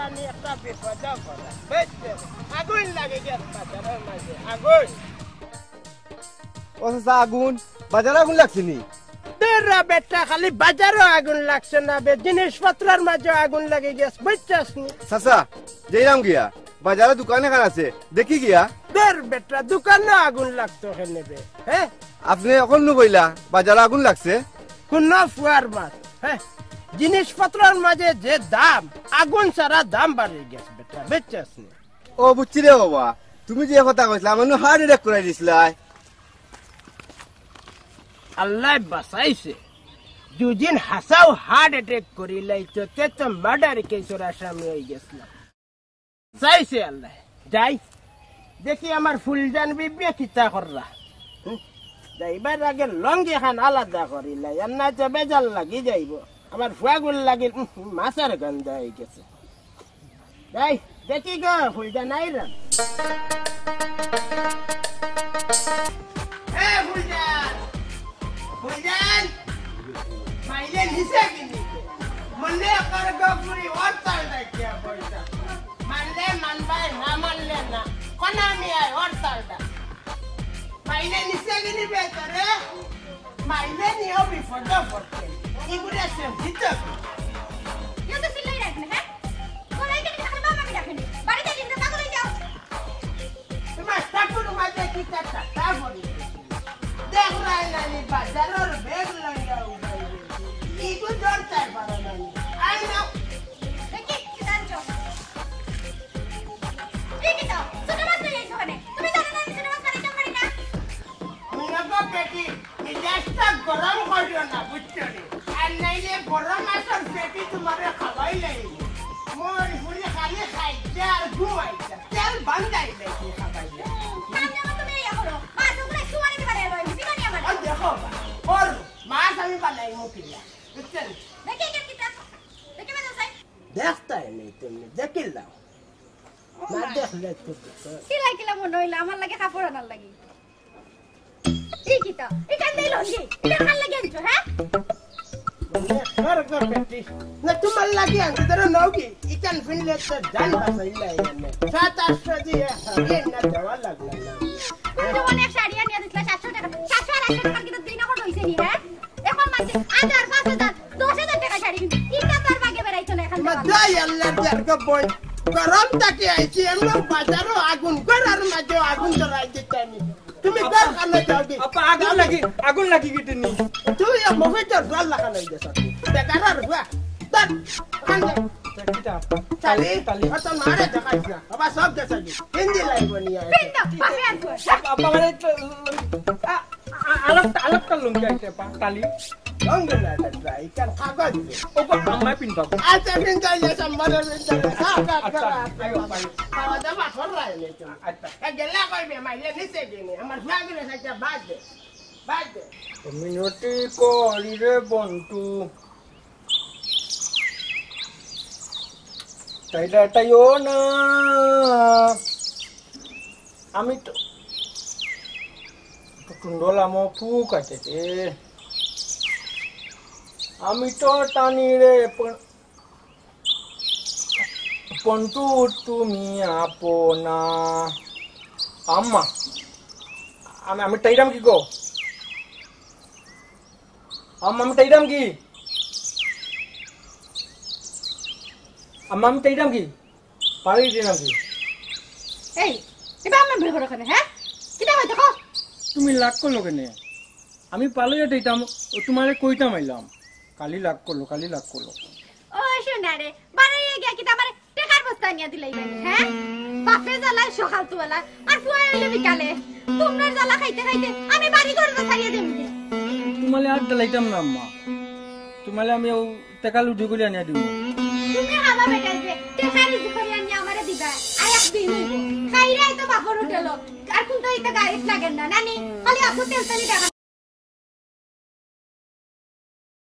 জানি একটা বিপদ পড়া বুঝছে আগুন লাগে গেছে বাজারের মাঝে আগুন ও চাচা আগুন বাজারে আগুন লাগছিনি তেরা বেটা খালি বাজারও আগুন লাগছে না বে জিনিসপত্রের মাঝে আগুন লাগে গেছে বুঝছস নি চাচা যেরাম গিয়া বাজারে দোকানে খান আছে দেখি গিয়া দের বেটা দোকানে আগুন লাগতো হেনে বে হ্যাঁ আপনি এখন নু কইলা বাজারে আগুন লাগছে কোন ফুয়ার মাছ হ্যাঁ জিনিসপত্রের মাঝে যে দাম আগুন সারা দাম বাড়ে গেছে বেটা বুঝছস নি ও বুঝছি রে বাবা তুমি যে কথা কইলা আমার হার্ট অ্যাটাক করাই দিছিলা আল্লাহ বাঁচাইছে দুদিন হাসাও হার্ট অ্যাটাক করি লাইতো তে তো মার্ডার কেসের আসামি হয়ে গেছিলাম চাইছে আল্লাহ যাই দেখি আমার ফুলজান বিবিয়া কিতা কররা যাইবার আগে লঙ্গি খান আলাদা করিলাই আর না তো বেজাল লাগি যাইব আমার ফুয়াগুল লাগিল মাছের গন্ধ হয়ে গেছে যাই দেখি গো ফুলজান আইরাম ফুলজান ফুলজান মাইলে নিচে কিনি মনে কর গপুরি অর্থাল দেখিয়া পয়সা মানলে মানবাই না মানলে না কোন আমি আয় অর্থালটা মাইলে নিচে কিনি বেতরে মাইলে নিও বিপদ পড়তে ইগুরে সে ভিতর ইউ তো সিলাই রাখনে হ্যাঁ কোলাই কেন তাহলে বাবা আমি রাখনি বাড়িতে দিন না করে যাও তোমার ঠাকুর মাঝে কি কথা তা বলি দেখ রাই নানি বাজারের বেগ লইয়া উঠাইবে ইগু জড়তাই পারে নানি আই নাও দেখি কি জানছো ঠিক তো ছোট মাছ নিয়ে এসো মানে তুমি জানো না আমি ছোট মাছ খাইতে পারি না মিনাগো পেটি মিজাজটা গরম করিও না বুঝছো রে আর নাইলে গরম আসর পেটি তোমারে খাওয়াই লাগবে মোর ফুলে খালি খাইতে আর ঘুমাইতে তেল বান্ধাই লাগবে খাওয়াইলে সামনে মত তুমি ইয়া করো মাছ উপরে সুমানি দিবারে রই দিবানি আমার আর দেখো ওর মাছ আমি বানাই মুখিলা বুঝছেন দেখি কেন কিতা দেখি মজা চাই দেখতাই নেই তুমি দেখিলাম না দেখলে তো সিলাই কিলা মনে হইলো আমার লাগে কাপড় আনার লাগি এই কিতা এটা দেই লঙ্গি এটা ভাল লাগে আনছো হ্যাঁ না তোমার লাগে আনতে ধরো নৌকি ইকান ফিনলে তো জান বাসাইলা এনে 7-800 দিয়ে হারিয়ে না দেওয়া লাগলো না তুমি তো অনেক শাড়ি আনিয়া দিছলা 700 টাকা 700 আর 800 টাকা কিন্তু দিন এখন হইছে নি হ্যাঁ এখন মাসে 1000 5000 10000 টাকা শাড়ি কিনতে ইটা তার ভাগে বেরাইছো না এখন মাদাই আল্লাহ জারকা বই গরম তাকে আইছি আমরা বাজারও আগুন করার মাঝে আগুন ধরাই দিতানি তুমি কার কানে যাওগে আপা আগুন লাগি গিটনি তুই মফেজর জল লাগানো গেছ বেকার হুয়া দর কানে কিটা চালি অত মারে দেখাইছ না বাবা সব গেছে হিন্দি লাইব নিয়া পিন্দ পাপে আনছো আপা মানে আলাপটা লুঙ্গি আইছে আপা তালি লঙ্গি না ট্রাই কার কাগজ ওপর আমায় পিন পাবো আচ্ছা পিন্দ ইয়ে সম্বন্ধ পিন্দ আচ্ছা আইও পাই খাওয়া দাওয়া করাই নে তুমি আচ্ছা গেলা কইবে মাইলে নিচে গেনি আমার ফাগলে সাইটা বাদ দে মিনতি করি রে বন্ধু তাইও না আমি তো টুন্ডলাম ফুক আছে রে আমি তো টানি রে পন্টু তুমি আপনা আম্মা আমি টাইরাম কি গো আম্মা আমি টাইরাম কি আম্মা আমি টাইরাম কি পারি দিলাম কি এই এটা আমরা বের করো কেন হ্যাঁ কিটা হয় দেখো তুমি লাগ করলো কেনে আমি পালিয়ে টাইতাম ও তোমারে কইতাম আইলাম কালি লাগ করলো ও শোনা রে বাড়াইয়া গিয়া কিটা আমারে টাকার বস্তা নিয়া দিলাই মানে হ্যাঁ বাপে জ্বালায় সকাল তুলা আর ফুয়া এলে বিকালে তোমরা জ্বালা খাইতে খাইতে আমি বাড়ি ঘর ছাড়িয়ে দেব তোমালে আর ডালাইতাম না আম্মা তোমালে আমি ও টাকা লুটি করে আনিয়া দিব তুমি হাবা বেটাইছে টাকারি করে আনিয়া আমারে দিবা আর একদিন হইব খাইরাই তো বাপর হোটেল আর কোন তো এটা গাড়ি লাগেন না নানি খালি আপু তেল তেলি টাকা